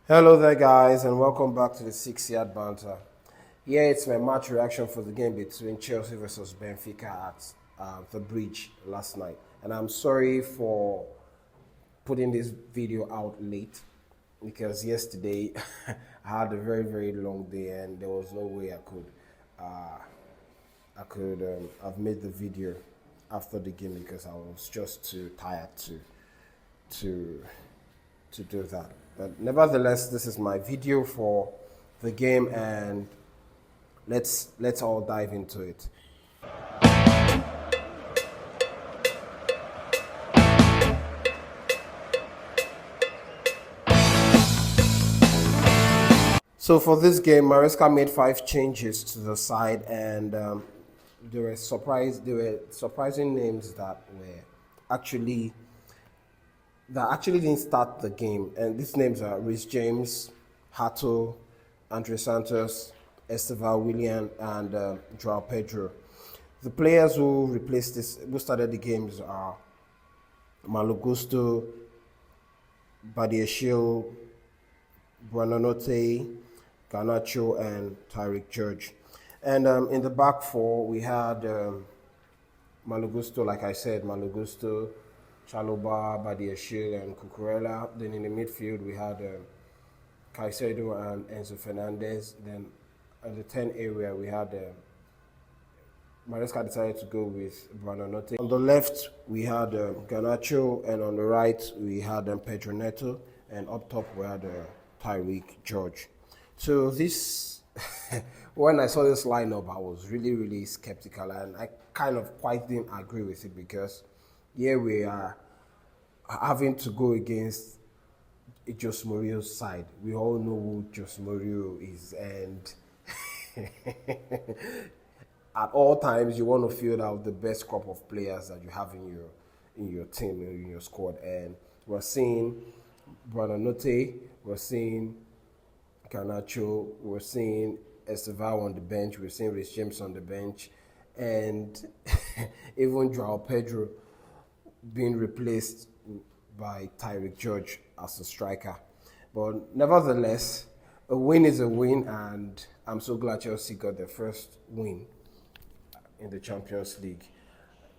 Hello there, guys, and welcome back to the 6 yard banter. Yeah, it's my match reaction for the game between Chelsea versus Benfica at the bridge last night. And I'm sorry for putting this video out late because yesterday I had a very, very long day and there was no way I could have made the video after the game because I was just too tired to to do that. But nevertheless, this is my video for the game, and let's all dive into it. So for this game, Maresca made 5 changes to the side, and there were surprising names actually that actually didn't start the game. And these names are Rhys James, Hato, Andre Santos, Esteval Willian, and Joao Pedro. The players who started the games are Malagusto, Badiashile, Buonanotte, Garnacho, and Tyrick George. And in the back four, we had Malagusto, like I said, Malagusto, Chaloba, Badiashile, and Cucurella. Then in the midfield, we had Caicedo and Enzo Fernandez. Then at the 10 area, we had Maresca decided to go with Buonanotte. On the left, we had Garnacho, and on the right, we had Pedro Neto, and up top, we had Tyrick George. So this, when I saw this lineup, I was really, really skeptical, and I kind of quite didn't agree with it because here we are having to go against Jose Mourinho's side. We all know who Jose Mourinho is, and at all times you want to field out the best crop of players that you have in your team, in your squad. And we're seeing Buonanotte, we're seeing Garnacho, we're seeing Esteval on the bench, we're seeing Rhys James on the bench, and even Joao Pedro being replaced by Tyrick George as a striker. But nevertheless, a win is a win, and I'm so glad Chelsea got their first win in the Champions League.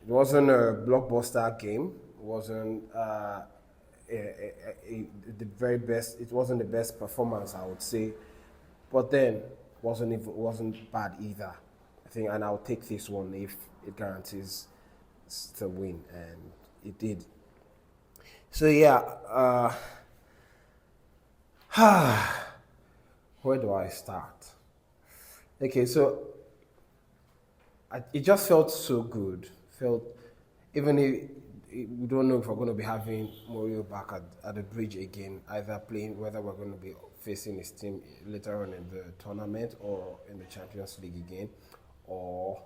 It wasn't a blockbuster game. It wasn't the very best. It wasn't the best performance, I would say, but then wasn't bad either. I think, and I'll take this one if it guarantees the win, and it did. So yeah, where do I start? Okay, so it just felt so good. Felt even if we don't know if we're going to be having Mourinho back at the bridge again, either playing whether we're going to be facing his team later on in the tournament or in the Champions League again, or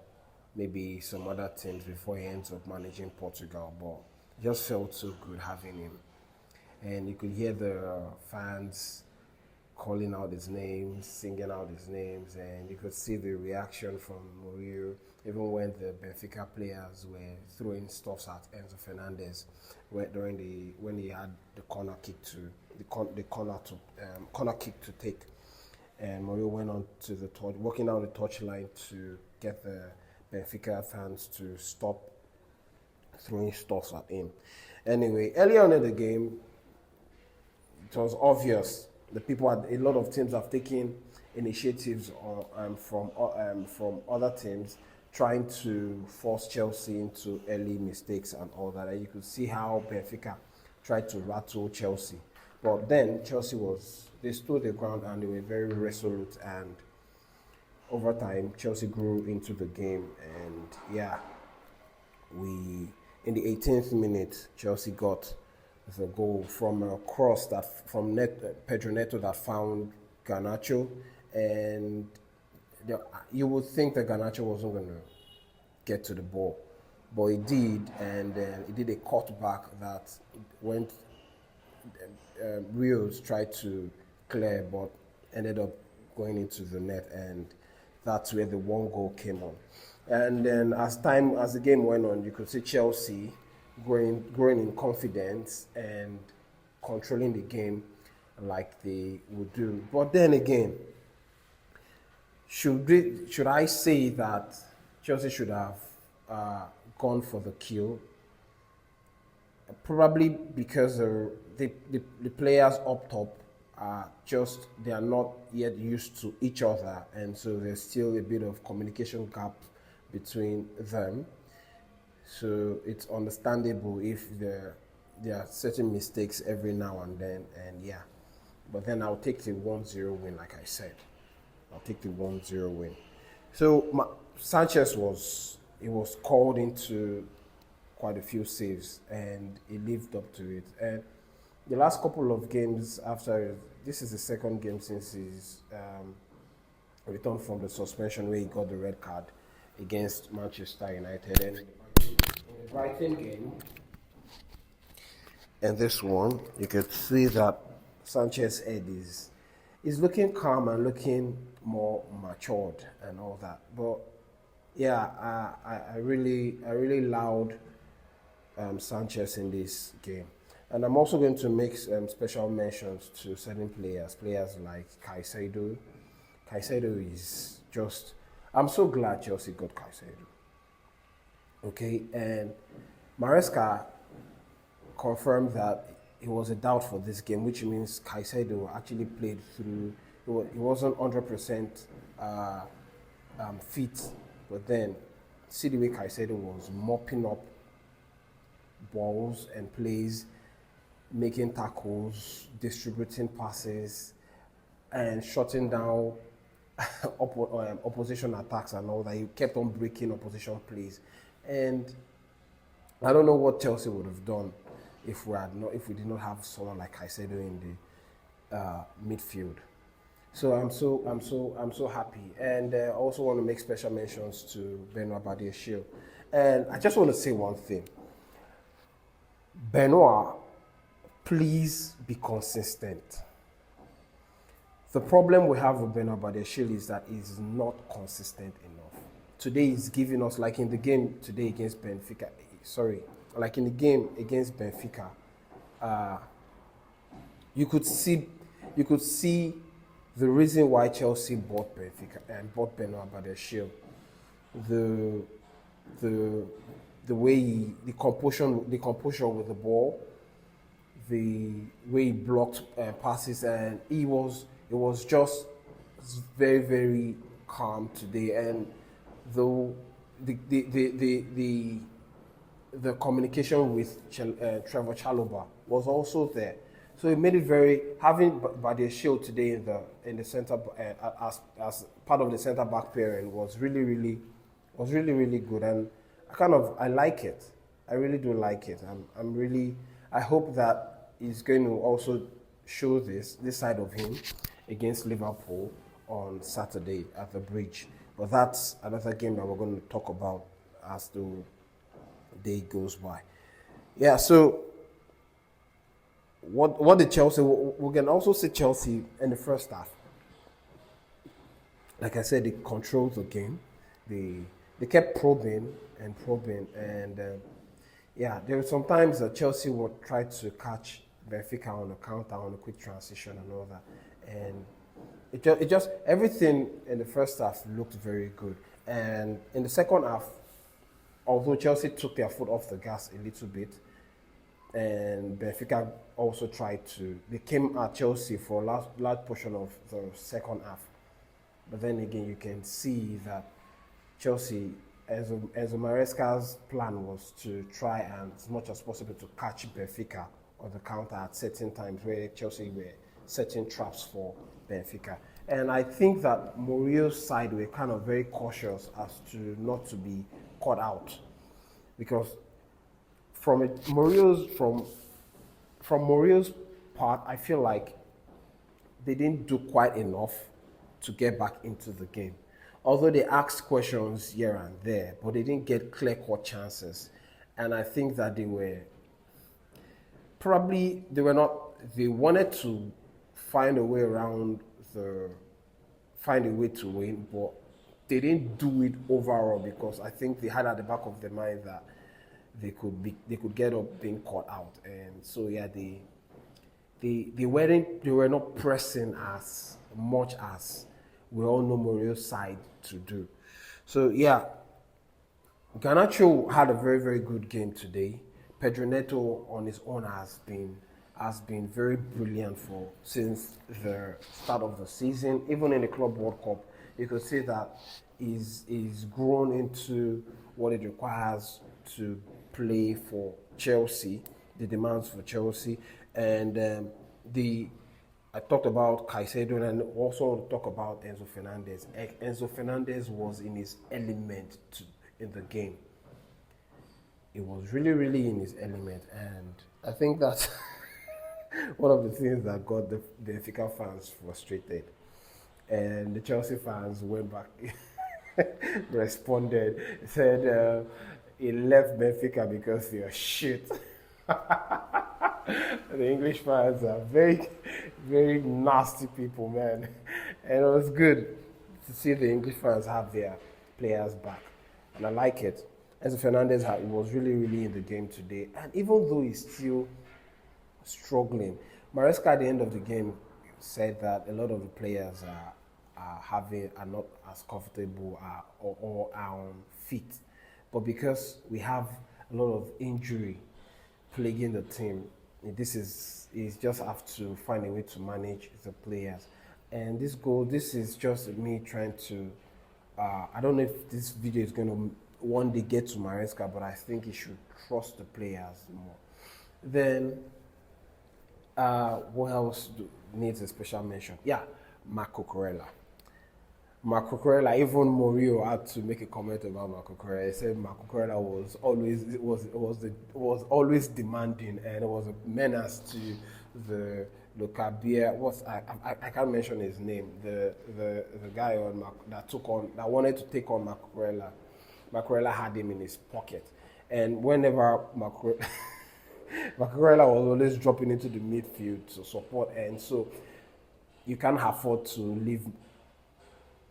maybe some other teams before he ends up managing Portugal. But it just felt so good having him, and you could hear the fans calling out his names, singing out his names, and you could see the reaction from Mourinho, even when the Benfica players were throwing stuffs at Enzo Fernandez when he had the corner kick to take, and Mourinho went on to walking down the touchline to get the Benfica fans to stop throwing stuffs at him. Anyway, early on in the game, it was obvious a lot of teams have taken initiatives from other teams trying to force Chelsea into early mistakes and all that. And you could see how Benfica tried to rattle Chelsea. But then they stood their ground and they were very resolute, and over time Chelsea grew into the game, and yeah, in the 18th minute Chelsea got the goal from a cross from Pedro Neto that found Garnacho, and you would think that Garnacho wasn't going to get to the ball, but he did, and then he did a cutback that went. Rios tried to clear, but ended up going into the net, and that's where the one goal came on. And then as the game went on, you could see Chelsea growing in confidence and controlling the game like they would do. But then again, should I say that Chelsea should have gone for the kill? Probably because the players up top are just they are not yet used to each other, and so there's still a bit of communication gap between them. So it's understandable if there are certain mistakes every now and then, and yeah. But then I'll take the 1-0 win, like I said. I'll take the 1-0 win. So Sanchez was called into quite a few saves, and he lived up to it. And the last couple of games after, this is the second game since his return from the suspension where he got the red card against Manchester United. And in the Brighton game, and this one, you could see that Sanchez's head is looking calm and looking more matured and all that. But yeah, I really allowed Sanchez in this game. And I'm also going to make special mentions to certain players like Caicedo. Caicedo is just, I'm so glad Chelsea got Caicedo. Okay, and Maresca confirmed that it was a doubt for this game, which means Caicedo actually played through. He wasn't 100% fit, but then see the way Caicedo was mopping up balls and plays, making tackles, distributing passes, and shutting down opposition attacks and all that. He kept on breaking opposition plays, and I don't know what Chelsea would have done if we did not have someone like Caicedo in the midfield. So I'm so happy, and I also want to make special mentions to Benoit Badiashile. And I just want to say one thing. Benoit, please be consistent. The problem we have with Benoit Badiashile is that he's not consistent enough. Today he's giving us, like in the game today against Benfica, like in the game against Benfica, you could see the reason why Chelsea bought Benfica and bought Benoit Badiashile. The way the composure with the ball, the way he blocked passes, and it was just very, very calm today. And though the communication with Trevor Chalobah was also there, so it made it very, having Badiashile today in the center as part of the centre back pairing was really good, and I like it. I really do like it. I hope that he's going to also show this side of him against Liverpool on Saturday at the Bridge. But that's another game that we're going to talk about as the day goes by. Yeah, so what did Chelsea, we can also see Chelsea in the first half. Like I said, they controlled the game. They kept probing, and there were some times that Chelsea would try to catch Benfica on a counter, on a quick transition and all that. And it just everything in the first half looked very good. And in the second half, although Chelsea took their foot off the gas a little bit, and Benfica also they came at Chelsea for a large portion of the second half. But then again, you can see that Chelsea, Enzo Maresca's plan was to try and, as much as possible, to catch Benfica on the counter at certain times where Chelsea were setting traps for Benfica. And I think that Mourinho's side were kind of very cautious as to not to be caught out, because from Mourinho's part, I feel like they didn't do quite enough to get back into the game. Although they asked questions here and there, but they didn't get clear-cut chances. And I think that they wanted to find a way to win, but they didn't do it overall, because I think they had at the back of their mind that they could get up being caught out. And so yeah, they they were not pressing as much as we all know Mourinho's side to do. So yeah, Garnacho had a very, very good game today. Pedro Neto on his own has been very brilliant for since the start of the season. Even in the Club World Cup, you could see that he's grown into what it requires to play for Chelsea, the demands for Chelsea, and the I talked about Caicedo and also talk about Enzo Fernandez. Enzo Fernandez was in his element in the game. He was really, really in his element, and I think that's one of the things that got the Benfica fans frustrated. And the Chelsea fans went back, responded, said he left Benfica because you're shit. The English fans are very, very nasty people, man. And it was good to see the English fans have their players back. And I like it. Enzo Fernandez was really, really in the game today. And even though he's still struggling, Maresca at the end of the game said that a lot of the players are not as comfortable or are on fit. But because we have a lot of injury plaguing the team, he's just have to find a way to manage the players. And this is just me trying to. I don't know if this video is going to one day get to Maresca, but I think he should trust the players more. Then, what else needs a special mention? Yeah, Marco Cucurella. Marco Cucurella, even Mourinho had to make a comment about Marco Cucurella. He said Marco Cucurella was always demanding and was a menace to the Locabia. I can't mention his name. The guy that wanted to take on Marco Cucurella. Marco Cucurella had him in his pocket, and whenever Marco Cucurella was always dropping into the midfield to support, and so you can't afford to leave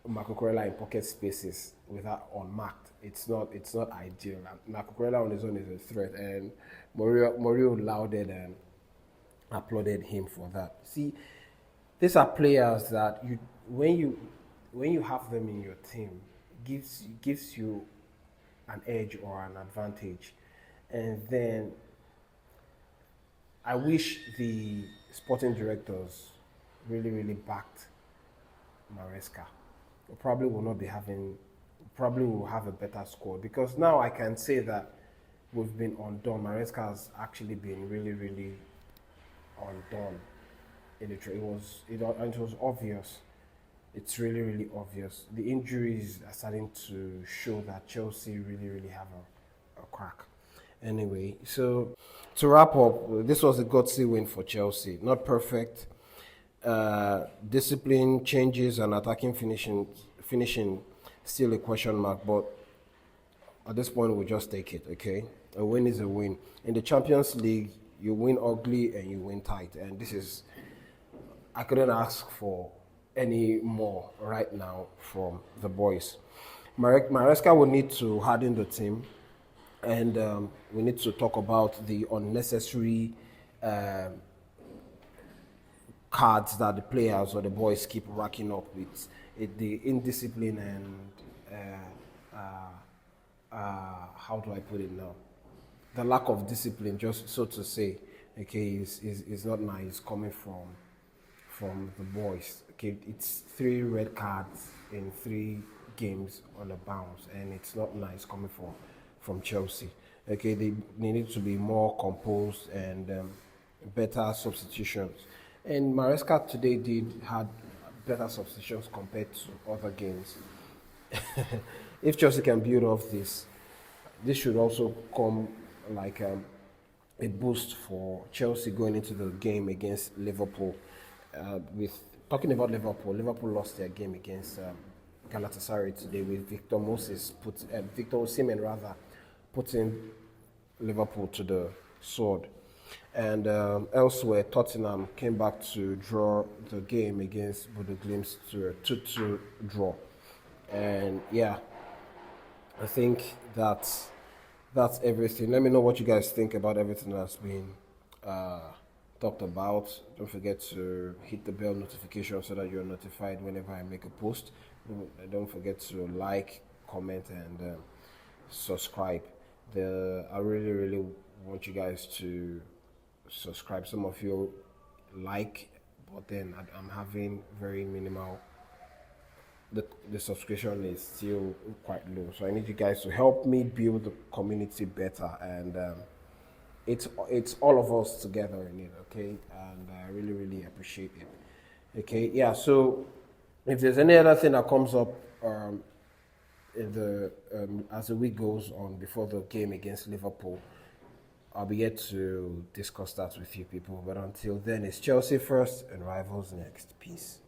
Marco Cucurella in pocket spaces without unmarked. It's not ideal. Marco Cucurella on his own is a threat, and Mourinho lauded and applauded him for that. See, these are players that when you have them in your team, gives you an edge or an advantage. And then I wish the sporting directors really, really backed Maresca. Probably will have a better score, because now I can say that we've been undone. Maresca has actually been really, really undone in the trade. It was obvious. It's really, really obvious. The injuries are starting to show that Chelsea really, really have a crack. Anyway, so to wrap up, this was a gutsy win for Chelsea. Not perfect. Discipline, changes, and attacking finishing still a question mark, but at this point we'll just take it. Okay, a win is a win. In the Champions League, you win ugly and you win tight, and I couldn't ask for any more right now from the boys. Maresca will need to harden the team, and we need to talk about the unnecessary cards that the players or the boys keep racking up with. The indiscipline and how do I put it now? The lack of discipline, just so to say, okay, is not nice coming from the boys. Okay, it's 3 red cards in 3 games on a bounce, and it's not nice coming from Chelsea. Okay, they need to be more composed and better substitutions. And Maresca today had better substitutions compared to other games. If Chelsea can build off this should also come like a boost for Chelsea going into the game against Liverpool. Talking about Liverpool lost their game against Galatasaray today with Victor Osimhen rather putting Liverpool to the sword. And elsewhere, Tottenham came back to draw the game against Bodo Glimt to a 2-2 draw. And yeah, I think that's everything. Let me know what you guys think about everything that's been talked about. Don't forget to hit the bell notification so that you're notified whenever I make a post. Don't forget to like, comment, and subscribe. I really, really want you guys to subscribe. Some of you like, but then I'm having very minimal. The subscription is still quite low, so I need you guys to help me build the community better, and it's all of us together in it, okay? And I really, really appreciate it. Okay, yeah. So if there's any other thing that comes up in the as the week goes on before the game against Liverpool, I'll be here to discuss that with you people. But until then, it's Chelsea first and rivals next. Peace.